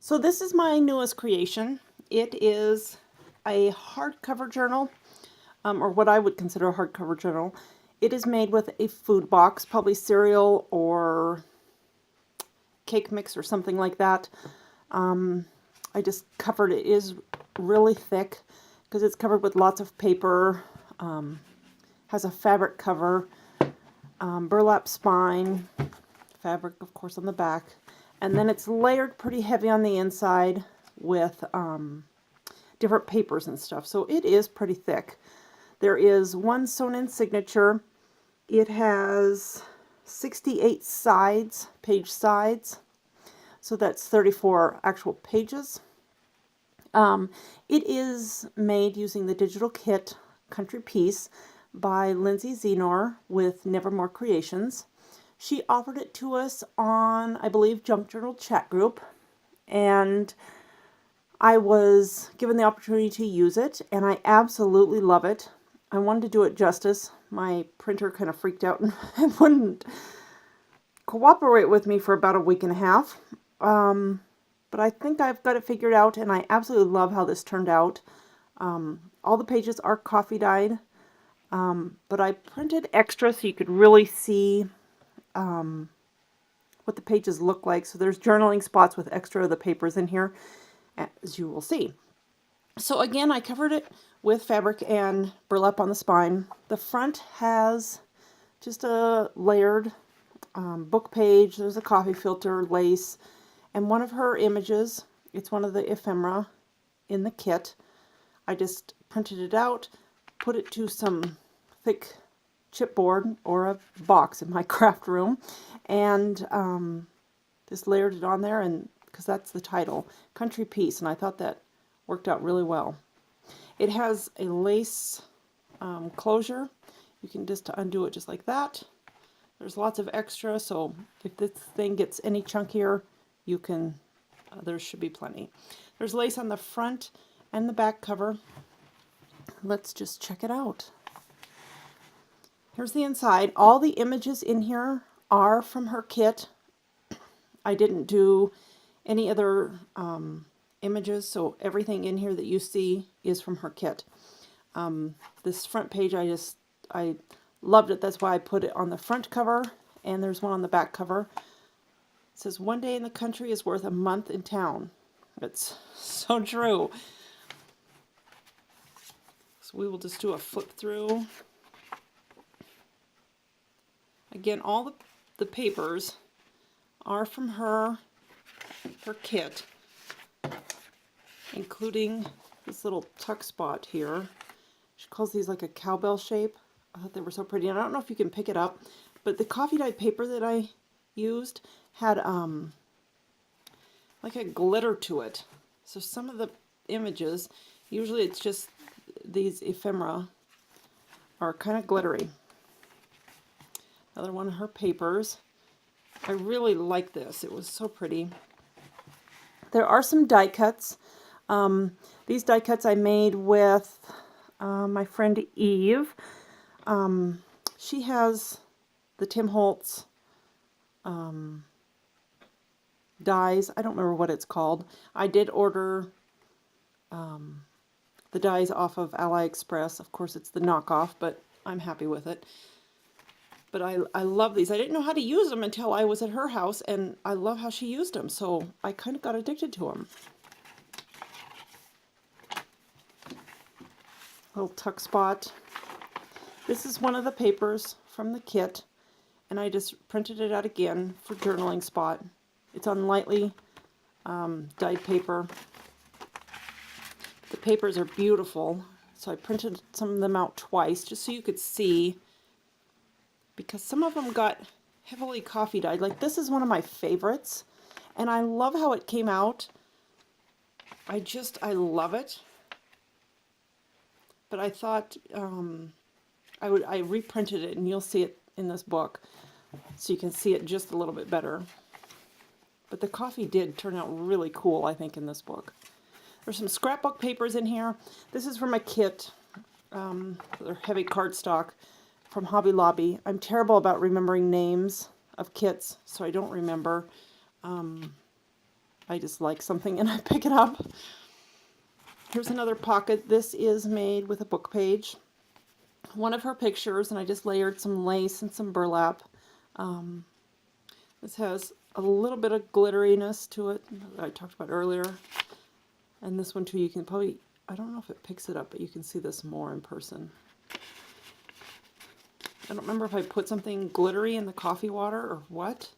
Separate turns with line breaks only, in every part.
So this is my newest creation. It is a hardcover journal, or what I would consider a hardcover journal. It is made with a food box, probably cereal or cake mix or something like that. I just covered it. It is really thick because it's covered with lots of paper, has a fabric cover, burlap spine, fabric of course on the back, and then it's layered pretty heavy on the inside with different papers and stuff, so it is pretty thick. There is one sewn-in signature. It has 68 sides, page sides, so that's 34 actual pages. It is made using the digital kit Country Piece by Lindsay Zenor with Nevermore Creations. She offered it to us on, I believe, Junk Journal chat group, and I was given the opportunity to use it, and I absolutely love it. I wanted to do it justice. My printer kind of freaked out and wouldn't cooperate with me for about a week and a half. But I think I've got it figured out, and I absolutely love how this turned out. All the pages are coffee dyed, but I printed extra so you could really see what the pages look like. So there's journaling spots with extra of the papers in here, as you will see. So again, I covered it with fabric and burlap on the spine. The front has just a layered book page. There's a coffee filter, lace, and one of her images. It's one of the ephemera in the kit. I just printed it out, put it to some thick chipboard or a box in my craft room, and just layered it on there, and because that's the title, Country Piece, and I thought that worked out really well. It has a lace closure. You can just undo it just like that. There's lots of extra, so if this thing gets any chunkier, you can, there should be plenty. There's lace on the front and the back cover. Let's just check it out. Here's the inside. All the images in here are from her kit. I didn't do any other images, so everything in here that you see is from her kit. This front page, I loved it. That's why I put it on the front cover, and there's one on the back cover. It says, "One day in the country is worth a month in town." It's so true. So we will just do a flip through. Again, all the papers are from her kit, including this little tuck spot here. She calls these like a cowbell shape. I thought they were so pretty, and I don't know if you can pick it up, but the coffee dyed paper that I used had like a glitter to it. So some of the images, usually it's just these ephemera, are kind of glittery. Another one of her papers. I really like this. It was so pretty. There are some die cuts. These die cuts I made with my friend Eve. She has the Tim Holtz dies. I don't remember what it's called. I did order the dies off of AliExpress. Of course, it's the knockoff, but I'm happy with it. But I love these. I didn't know how to use them until I was at her house, and I love how she used them, so I kind of got addicted to them. Little tuck spot. This is one of the papers from the kit, and I just printed it out again for journaling spot. It's on lightly dyed paper. The papers are beautiful, so I printed some of them out twice just so you could see, because some of them got heavily coffee dyed. Like this is one of my favorites, and I love how it came out. I love it. But I thought I reprinted it, and you'll see it in this book, so you can see it just a little bit better. But the coffee did turn out really cool, I think, in this book. There's some scrapbook papers in here. This is from a kit. They're heavy cardstock from Hobby Lobby. I'm terrible about remembering names of kits, so I don't remember. I just like something and I pick it up. Here's another pocket. This is made with a book page. One of her pictures, and I just layered some lace and some burlap. This has a little bit of glitteriness to it that I talked about earlier. And this one too, you can probably, I don't know if it picks it up, but you can see this more in person. I don't remember if I put something glittery in the coffee water or what.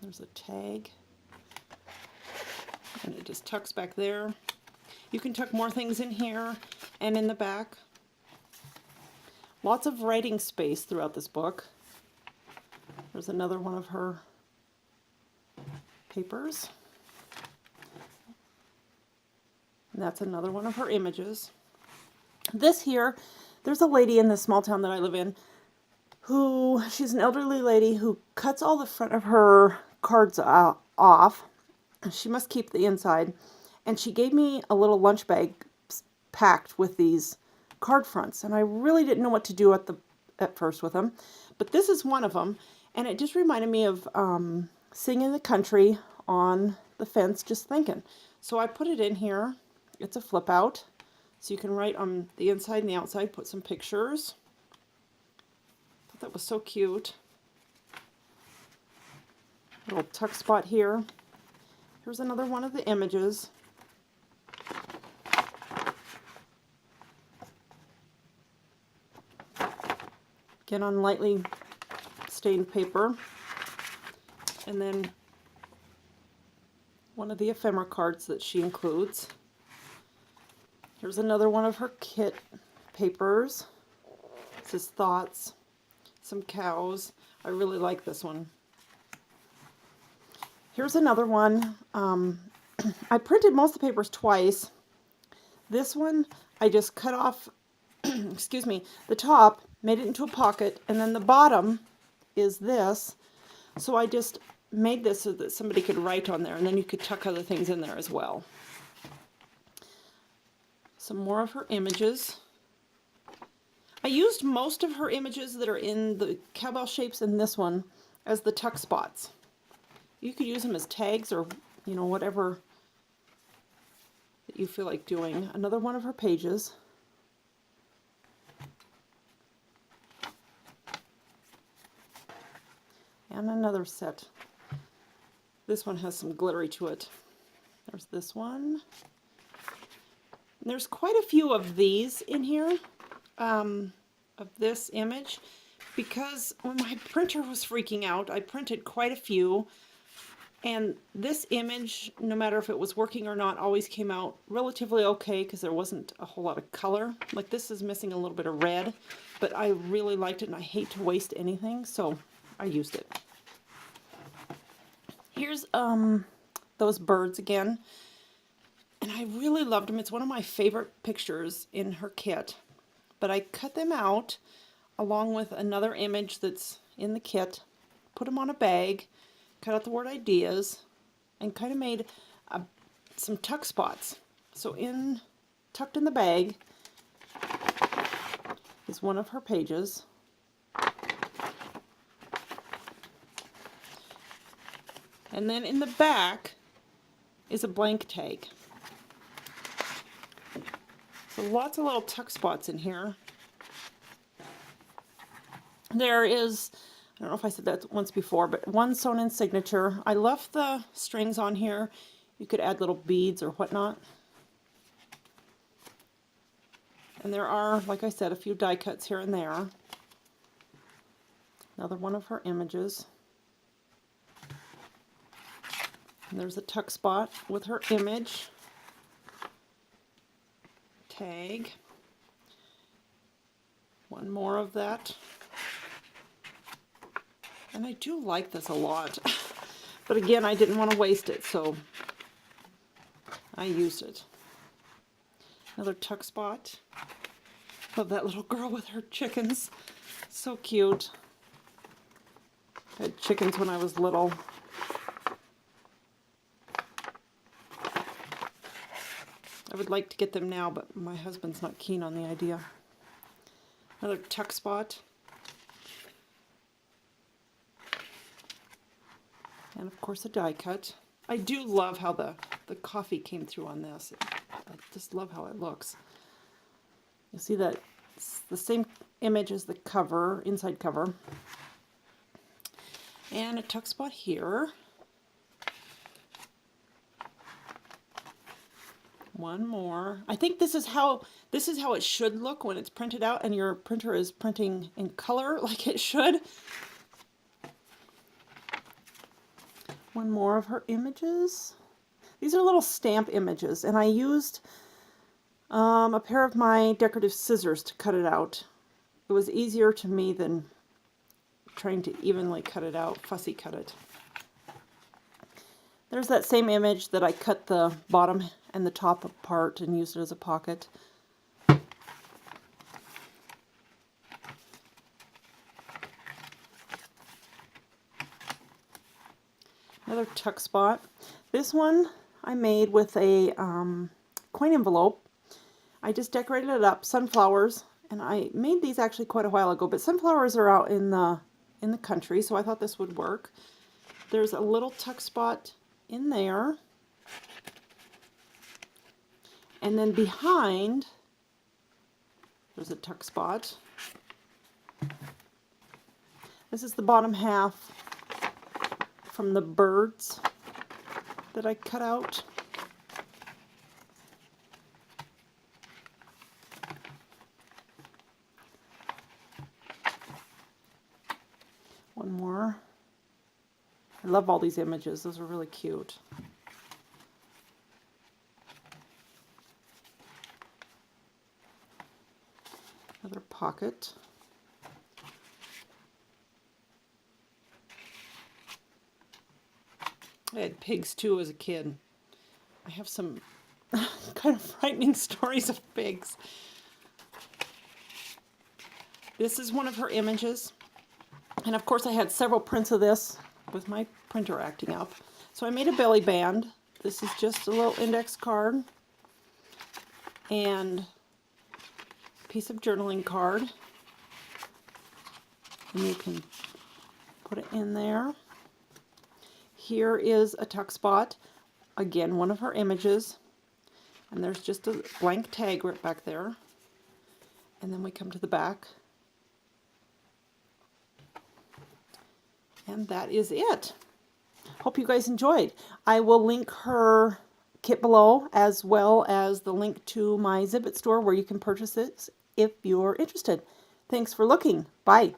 There's a tag. And it just tucks back there. You can tuck more things in here and in the back. Lots of writing space throughout this book. There's another one of her papers. And that's another one of her images. This here, there's a lady in this small town that I live in who, she's an elderly lady who cuts all the front of her cards off. She must keep the inside. And she gave me a little lunch bag packed with these card fronts. And I really didn't know what to do at first with them. But this is one of them. And it just reminded me of sitting in the country on the fence just thinking. So I put it in here. It's a flip out. So you can write on the inside and the outside, put some pictures. I thought that was so cute. Little tuck spot here. Here's another one of the images. Again on lightly stained paper. And then one of the ephemera cards that she includes. Here's another one of her kit papers. This is thoughts, some cows. I really like this one. Here's another one. I printed most of the papers twice. This one, I just cut off, excuse me, the top, made it into a pocket, and then the bottom is this. So I just made this so that somebody could write on there, and then you could tuck other things in there as well. Some more of her images. I used most of her images that are in the cowbell shapes in this one as the tuck spots. You could use them as tags or, you know, whatever that you feel like doing. Another one of her pages. And another set. This one has some glittery to it. There's this one. And there's quite a few of these in here, of this image, because when my printer was freaking out, I printed quite a few. And this image, no matter if it was working or not, always came out relatively okay because there wasn't a whole lot of color. Like this is missing a little bit of red, but I really liked it and I hate to waste anything, so I used it. Here's those birds again. And I really loved them. It's one of my favorite pictures in her kit. But I cut them out along with another image that's in the kit, put them on a bag, cut out the word ideas, and kind of made some tuck spots. So tucked in the bag is one of her pages. And then in the back is a blank tag. So lots of little tuck spots in here. There is, I don't know if I said that once before, but one sewn in signature. I left the strings on here. You could add little beads or whatnot. And there are, like I said, a few die cuts here and there. Another one of her images. And there's a tuck spot with her image. Tag. One more of that. And I do like this a lot. But again, I didn't want to waste it, so I used it. Another tuck spot. Love that little girl with her chickens. So cute. I had chickens when I was little. I would like to get them now, but my husband's not keen on the idea. Another tuck spot. And of course a die cut. I do love how the coffee came through on this. I just love how it looks. You'll see that it's the same image as the cover, inside cover. And a tuck spot here. One more. I think this is how it should look when it's printed out and your printer is printing in color like it should. One more of her images. These are little stamp images, and I used a pair of my decorative scissors to cut it out. It was easier to me than trying to evenly cut it out, fussy cut it. There's that same image that I cut the bottom and the top apart and used it as a pocket. Another tuck spot. This one I made with a coin envelope. I just decorated it up, sunflowers, and I made these actually quite a while ago, but sunflowers are out in the country, so I thought this would work. There's a little tuck spot in there. And then behind, there's a tuck spot. This is the bottom half from the birds that I cut out. One more. I love all these images. Those are really cute. Another pocket. I had pigs too as a kid. I have some kind of frightening stories of pigs. This is one of her images. And of course I had several prints of this with my printer acting up. So I made a belly band. This is just a little index card and a piece of journaling card. And you can put it in there. Here is a tuck spot. Again, one of her images. And there's just a blank tag right back there. And then we come to the back. And that is it. Hope you guys enjoyed. I will link her kit below, as well as the link to my Zibbit store where you can purchase it if you're interested. Thanks for looking. Bye.